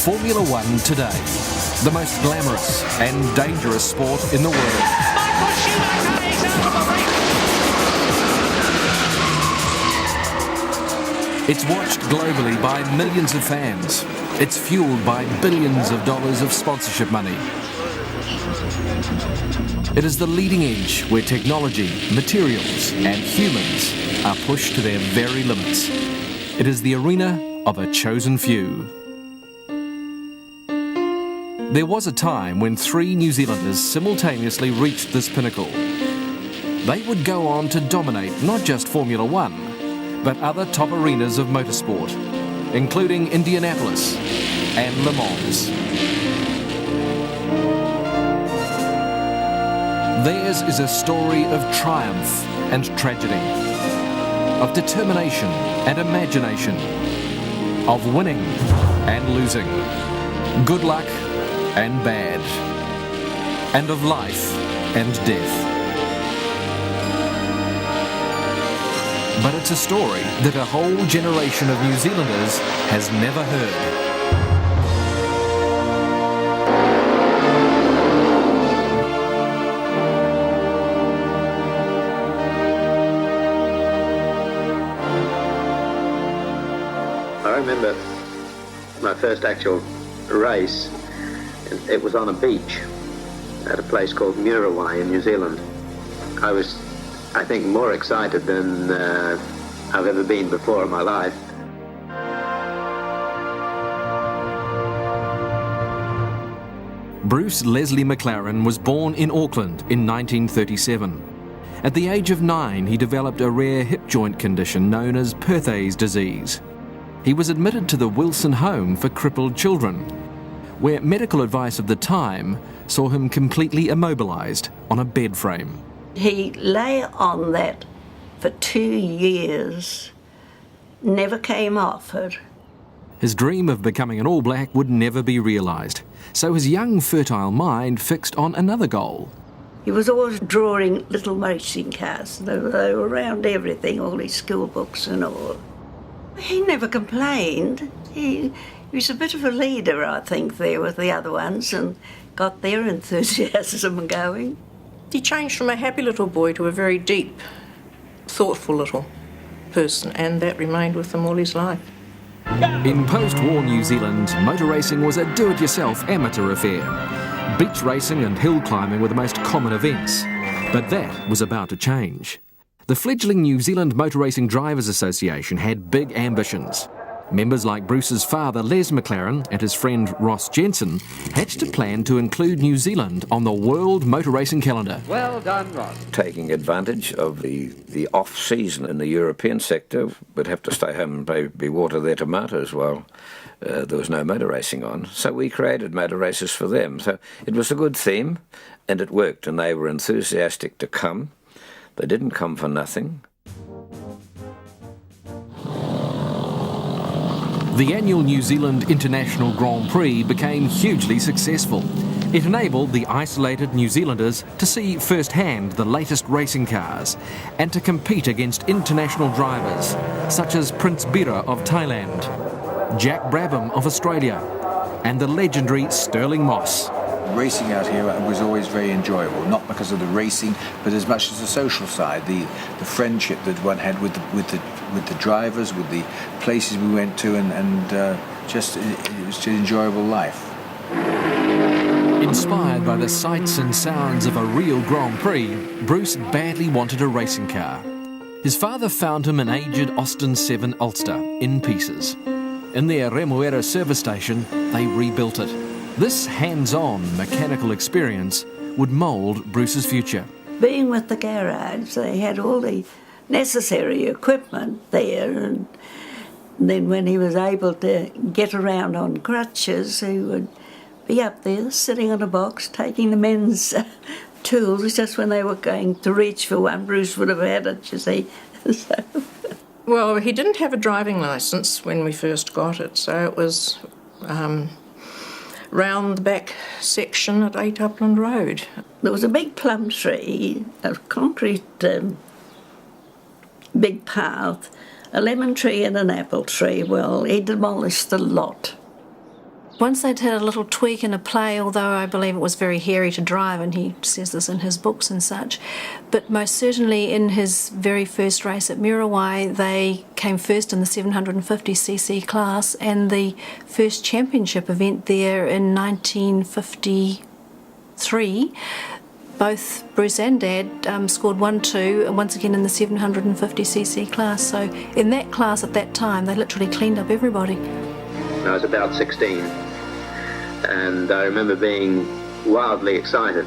Formula One today, the most glamorous and dangerous sport in the world. It's watched globally by millions of fans. It's fueled by billions of dollars of sponsorship money. It is the leading edge where technology, materials and humans are pushed to their very limits. It is the arena of a chosen few. There was a time when 3 New Zealanders simultaneously reached this pinnacle. They would go on to dominate not just Formula One, but other top arenas of motorsport, including Indianapolis and Le Mans. Theirs is a story of triumph and tragedy, of determination and imagination, of winning and losing, good luck and bad, and of life and death. But it's a story that a whole generation of New Zealanders has never heard. I remember my first actual race. It was on a beach at a place called Muriwai in New Zealand. I was, I think, more excited than I've ever been before in my life. Bruce Leslie McLaren was born in Auckland in 1937. At the age of 9, he developed a rare hip joint condition known as Perthes disease. He was admitted to the Wilson Home for Crippled Children, where medical advice of the time saw him completely immobilised on a bed frame. He lay on that for 2 years, never came off it. His dream of becoming an All Black would never be realised, so his young, fertile mind fixed on another goal. He was always drawing little racing cars. They were around everything, all his school books and all. He never complained. He was a bit of a leader, I think, there with the other ones, and got their enthusiasm going. He changed from a happy little boy to a very deep, thoughtful little person, and that remained with him all his life. In post-war New Zealand, motor racing was a do-it-yourself amateur affair. Beach racing and hill climbing were the most common events, but that was about to change. The fledgling New Zealand Motor Racing Drivers Association had big ambitions. Members like Bruce's father, Les McLaren, and his friend Ross Jensen hatched a plan to include New Zealand on the world motor racing calendar. Well done, Ross. Taking advantage of the off-season in the European sector, would have to stay home and maybe water their tomatoes while there was no motor racing on. So we created motor races for them. So it was a good theme, and it worked, and they were enthusiastic to come. They didn't come for nothing. The annual New Zealand International Grand Prix became hugely successful. It enabled the isolated New Zealanders to see firsthand the latest racing cars and to compete against international drivers such as Prince Bira of Thailand, Jack Brabham of Australia, and the legendary Stirling Moss. Racing out here was always very enjoyable, not because of the racing, but as much as the social side, the friendship that one had with the drivers, with the places we went to, and just it was an enjoyable life. Inspired by the sights and sounds of a real Grand Prix, Bruce badly wanted a racing car. His father found him an aged Austin 7 Ulster in pieces. In their Remuera service station, they rebuilt it. This hands-on mechanical experience would mould Bruce's future. Being with the garage, they had all the necessary equipment there, and then when he was able to get around on crutches, he would be up there sitting on a box taking the men's tools. Just when they were going to reach for one, Bruce would have had it, you see. So. Well, he didn't have a driving licence when we first got it, so it was round the back section at 8 Upland Road. There was a big plum tree, a concrete big path, a lemon tree and an apple tree. Well, he demolished the lot. Once they'd had a little tweak and a play, although I believe it was very hairy to drive, and he says this in his books and such, but most certainly in his very first race at Muriwai, they came first in the 750cc class, and the first championship event there in 1953, both Bruce and Dad scored 1-2, once again in the 750cc class. So in that class at that time, they literally cleaned up everybody. I was about 16, and I remember being wildly excited.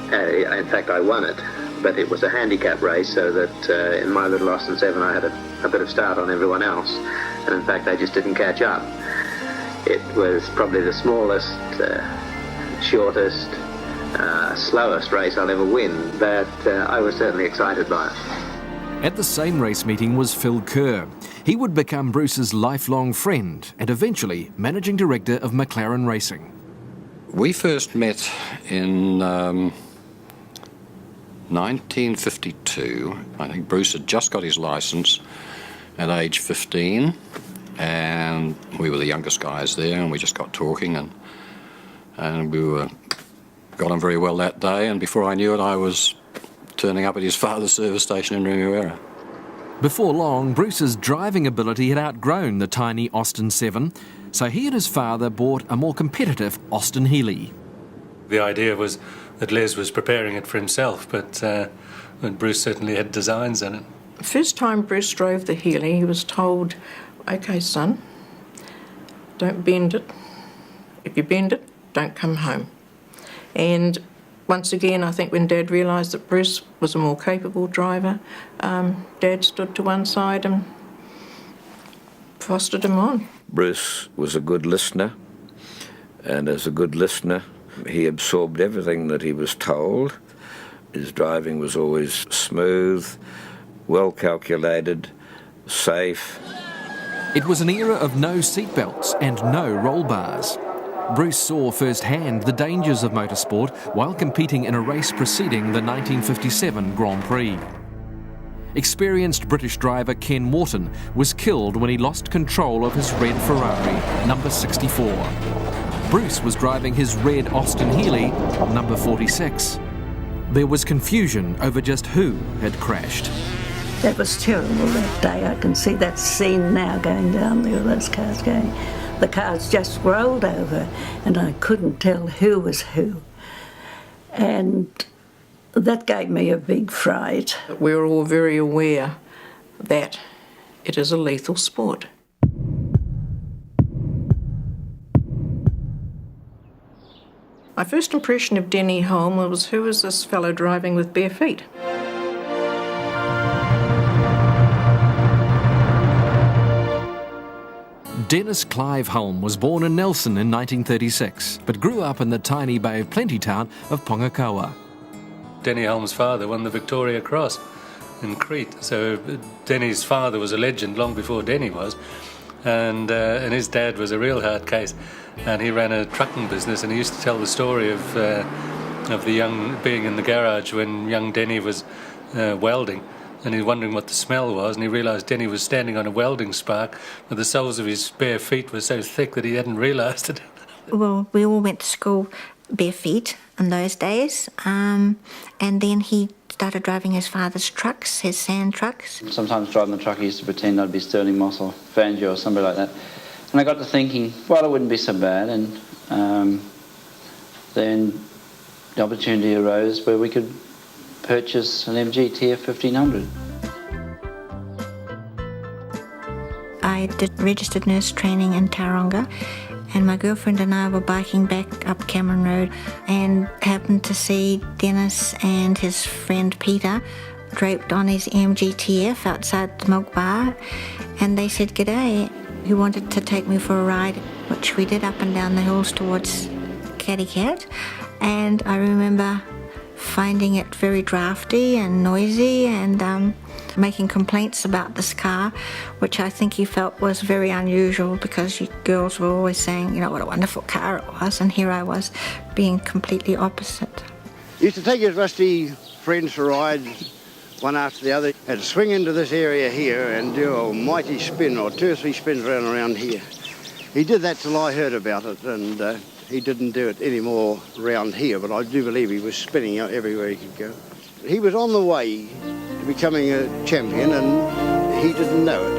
In fact, I won it, but it was a handicap race, so that in my little Austin 7 I had a bit of start on everyone else, and in fact I just didn't catch up. It was probably the smallest, shortest, slowest race I'll ever win, but I was certainly excited by it. At the same race meeting was Phil Kerr. He would become Bruce's lifelong friend and eventually managing director of McLaren Racing. We first met in 1952. I think Bruce had just got his licence at age 15, and we were the youngest guys there, and we just got talking, and we got on very well that day, and before I knew it, I was turning up at his father's service station in Remuera. Before long, Bruce's driving ability had outgrown the tiny Austin 7, so he and his father bought a more competitive Austin Healey. The idea was that Les was preparing it for himself, but Bruce certainly had designs in it. The first time Bruce drove the Healey, he was told, "OK, son, don't bend it. If you bend it, don't come home." And once again, I think when Dad realised that Bruce was a more capable driver, Dad stood to one side and fostered him on. Bruce was a good listener, and as a good listener, he absorbed everything that he was told. His driving was always smooth, well calculated, safe. It was an era of no seatbelts and no roll bars. Bruce saw firsthand the dangers of motorsport while competing in a race preceding the 1957 Grand Prix. Experienced British driver Ken Morton was killed when he lost control of his red Ferrari, number 64. Bruce was driving his red Austin Healey, number 46. There was confusion over just who had crashed. That was terrible that day. I can see that scene now going down there, those cars going. The cars just rolled over and I couldn't tell who was who. And that gave me a big fright. We were all very aware that it is a lethal sport. My first impression of Denny Hulme was, who is this fellow driving with bare feet? Dennis Clive Hulme was born in Nelson in 1936, but grew up in the tiny Bay of Plenty town of Pongakawa. Denny Hulme's father won the Victoria Cross in Crete, so Denny's father was a legend long before Denny was, and his dad was a real hard case, and he ran a trucking business, and he used to tell the story of the young being in the garage when young Denny was welding. And he was wondering what the smell was, and he realised Denny was standing on a welding spark, but the soles of his bare feet were so thick that he hadn't realised it. Well, we all went to school bare feet in those days, and then he started driving his father's trucks, his sand trucks. Sometimes driving the truck, I used to pretend I'd be Sterling Moss or Fangio or somebody like that. And I got to thinking, well, it wouldn't be so bad, and then the opportunity arose where we could purchase an MGTF 1500. I did registered nurse training in Tauranga, and my girlfriend and I were biking back up Cameron Road and happened to see Dennis and his friend Peter draped on his MGTF outside the milk bar, and they said g'day. He wanted to take me for a ride, which we did up and down the hills towards Cadicat, and I remember finding it very drafty and noisy and making complaints about this car, which I think he felt was very unusual because you girls were always saying, you know, what a wonderful car it was, and here I was being completely opposite. He used to take his rusty friends for rides, one after the other, and swing into this area here and do a mighty spin or 2 or 3 spins around here. He did that till I heard about it, and he didn't do it anymore round here, but I do believe he was spinning out everywhere he could go. He was on the way to becoming a champion, and he didn't know it.